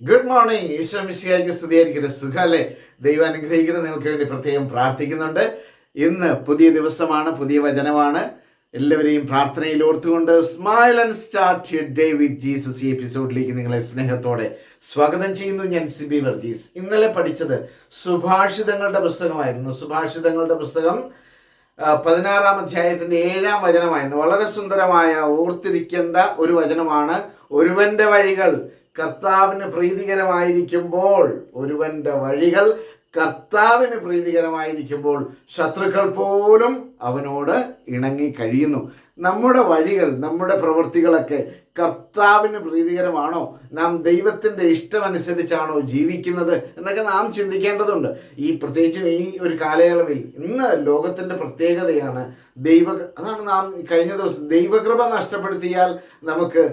Good morning. Isho മിശിഹായ്ക്ക് സ്തുതിയായിരിക്കട്ടെ. സുഖല്ലേ? ദൈവം അനുഗ്രഹിക്കണം. നിങ്ങൾക്ക് വേണ്ടി പ്രത്യേകം പ്രാർത്ഥിക്കുന്നുണ്ട്. ഇന്ന് പുതിയ ദിവസമാണ്, പുതിയ വചനമാണ്. എല്ലാവരെയും പ്രാർത്ഥനയിൽ ഓർത്തുകൊണ്ട് smile and start your day with Jesus ഈ എപ്പിസോഡിലേക്ക് നിങ്ങളെ സ്നേഹത്തോടെ സ്വാഗതം ചെയ്യുന്നു. ഞാൻ സിബി വർഗീസ്. ഇന്നലെ പഠിച്ചത് സുഭാഷിതങ്ങളുടെ പുസ്തകമായിരുന്നു. സുഭാഷിതങ്ങളുടെ പുസ്തകം 16-ാം അധ്യായത്തിൻ്റെ 7-ാം വചനമായിരുന്നു. വളരെ സുന്ദരമായ ഓർത്തിരിക്കേണ്ട ഒരു വചനമാണ്. ഒരുവന്റെ വഴികൾ കർത്താവിന് പ്രീതികരമായിരിക്കുമ്പോൾ, ഒരുവന്റെ വഴികൾ കർത്താവിന് പ്രീതികരമായിരിക്കുമ്പോൾ ശത്രുക്കൾ പോലും അവനോട് ഇണങ്ങി കഴിയുന്നു. നമ്മുടെ വഴികൾ, നമ്മുടെ പ്രവൃത്തികളൊക്കെ കർത്താവിന് പ്രീതികരമാണോ? നാം ദൈവത്തിൻ്റെ ഇഷ്ടമനുസരിച്ചാണോ ജീവിക്കുന്നത് എന്നൊക്കെ നാം ചിന്തിക്കേണ്ടതുണ്ട്. പ്രത്യേകിച്ചും ഈ ഒരു കാലയളവിൽ ഇന്ന് ലോകത്തിൻ്റെ പ്രത്യേകതയാണ് അതാണ് നാം കഴിഞ്ഞ ദിവസം ദൈവകൃപ നഷ്ടപ്പെടുത്തിയാൽ നമുക്ക്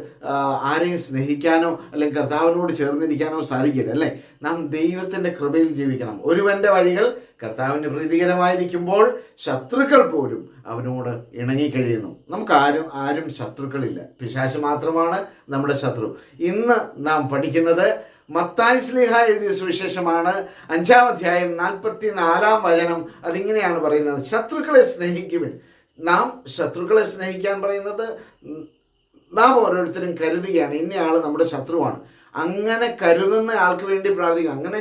ആരെയും സ്നേഹിക്കാനോ അല്ലെങ്കിൽ കർത്താവിനോട് ചേർന്നിരിക്കാനോ സാധിക്കില്ല, അല്ലേ? നാം ദൈവത്തിൻ്റെ കൃപയിൽ ജീവിക്കണം. ഒരുവന്റെ വഴികൾ കർത്താവിന് പ്രീതികരമായിരിക്കുമ്പോൾ ശത്രുക്കൾ പോലും അവനോട് ഇണങ്ങിക്കഴിയുന്നു. നമുക്ക് ആരും ശത്രുക്കളില്ല. പിശാച് മാത്രമാണ് നമ്മുടെ ശത്രു. ഇന്ന് നാം പഠിക്കുന്നത് മത്തായി ശ്ലീഹ എഴുതിയ സുവിശേഷമാണ്. 5-ാം അധ്യായം 44-ാം വചനം. അതിങ്ങനെയാണ് പറയുന്നത്: ശത്രുക്കളെ സ്നേഹിക്കുവിൻ. നാം ശത്രുക്കളെ സ്നേഹിക്കാൻ പറയുന്നത് നാം ഓരോരുത്തരും കരുതുകയാണ് ഇന്നയാൾ നമ്മുടെ ശത്രുവാണ്. അങ്ങനെ കരുതുന്ന ആൾക്ക് വേണ്ടി പ്രാർത്ഥിക്കുക. അങ്ങനെ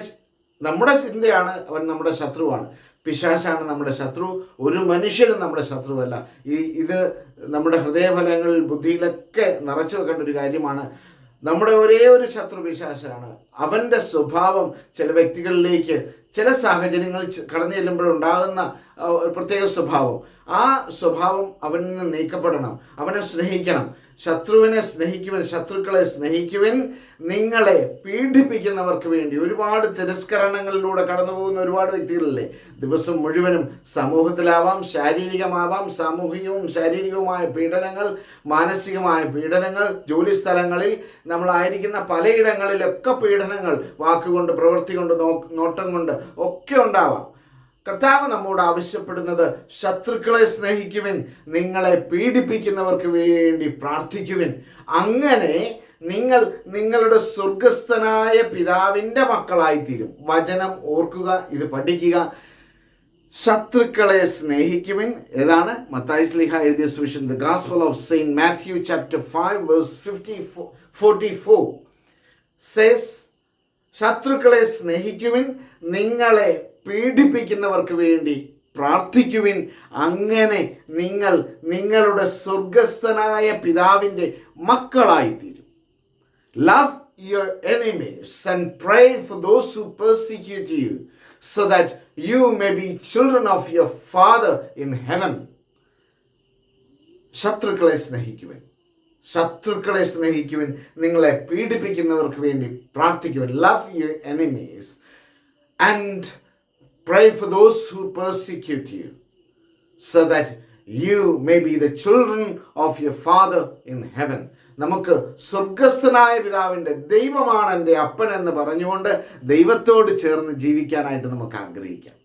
നമ്മുടെ ചിന്തയാണ് അവൻ നമ്മുടെ ശത്രുവാണ്. പിശാചാണ് നമ്മുടെ ശത്രു. ഒരു മനുഷ്യരും നമ്മുടെ ശത്രുവല്ല. ഇത് നമ്മുടെ ഹൃദയഫലങ്ങളിൽ, ബുദ്ധിയിലൊക്കെ നിറച്ചു വെക്കേണ്ട ഒരു കാര്യമാണ്. നമ്മുടെ ഒരേ ഒരു ശത്രു പിശാചാണ്. അവൻ്റെ സ്വഭാവം ചില വ്യക്തികളിലേക്ക് ചില സാഹചര്യങ്ങളിൽ കടന്നു ചെല്ലുമ്പോഴുണ്ടാകുന്ന പ്രത്യേക സ്വഭാവം, ആ സ്വഭാവം അവനിൽ നിന്ന് നീക്കപ്പെടണം. അവനെ സ്നേഹിക്കണം. ശത്രുവിനെ സ്നേഹിക്കുവിൻ, ശത്രുക്കളെ സ്നേഹിക്കുവിൻ. നിങ്ങളെ പീഡിപ്പിക്കുന്നവർക്ക് വേണ്ടി ഒരുപാട് തിരസ്കരണങ്ങളിലൂടെ കടന്നു പോകുന്ന ഒരുപാട് വ്യക്തികളില്ലേ? ദിവസം മുഴുവനും സമൂഹത്തിലാവാം, ശാരീരികമാവാം, സാമൂഹികവും ശാരീരികവുമായ പീഡനങ്ങൾ, മാനസികമായ പീഡനങ്ങൾ, ജോലി സ്ഥലങ്ങളിൽ നമ്മളായിരിക്കുന്ന പലയിടങ്ങളിലൊക്കെ പീഡനങ്ങൾ, വാക്കുകൊണ്ട്, പ്രവൃത്തി കൊണ്ട്, നോട്ടം കൊണ്ട് ഒക്കെ ഉണ്ടാവാം. കർത്താവ് നമ്മോട് ആവശ്യപ്പെടുന്നത് ശത്രുക്കളെ സ്നേഹിക്കുവിൻ, നിങ്ങളെ പീഡിപ്പിക്കുന്നവർക്ക് വേണ്ടി പ്രാർത്ഥിക്കുവിൻ. അങ്ങനെ നിങ്ങൾ നിങ്ങളുടെ സ്വർഗസ്ഥനായ പിതാവിൻ്റെ മക്കളായിത്തീരും. വചനം ഓർക്കുക, ഇത് പഠിക്കുക. ശത്രുക്കളെ സ്നേഹിക്കുവിൻ. ഏതാണ്? മത്തായി ശ്ലീഹ എഴുതിയ സുവിശേഷം, the gospel of saint Matthew chapter 5 verse 44 says, ശത്രുക്കളെ സ്നേഹിക്കുവിൻ, നിങ്ങളെ പീഡിപ്പിക്കുന്നവർക്ക് വേണ്ടി പ്രാർത്ഥിക്കുവിൻ. അങ്ങനെ നിങ്ങൾ നിങ്ങളുടെ സ്വർഗസ്ഥനായ പിതാവിൻ്റെ മക്കളായിത്തീരും. Love your enemies and pray for those who persecute you, so that you may be children of your Father in heaven. ശത്രുക്കളെ സ്നേഹിക്കുവിൻ, ശത്രുക്കളെ സ്നേഹിക്കുവിൻ, നിങ്ങളെ പീഡിപ്പിക്കുന്നവർക്ക് വേണ്ടി പ്രാർത്ഥിക്കുവിൻ. Love your enemies and pray for those who persecute you, so that you may be the children of your Father in heaven. നമുക്ക് സ്വർഗസ്ഥനായ പിതാവിൻ്റെ, ദൈവമാണ് എൻ്റെ അപ്പൻ എന്ന് പറഞ്ഞുകൊണ്ട് ദൈവത്തോട് ചേർന്ന് ജീവിക്കാനായിട്ട് നമുക്ക് ആഗ്രഹിക്കാം.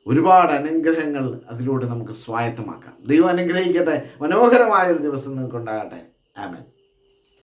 ഒരുപാട് അനുഗ്രഹങ്ങൾ അതിലൂടെ നമുക്ക് സ്വായത്തമാക്കാം. ദൈവം അനുഗ്രഹിക്കട്ടെ. മനോഹരമായൊരു ദിവസം നിങ്ങൾക്ക് ഉണ്ടാകട്ടെ. ആമേൻ.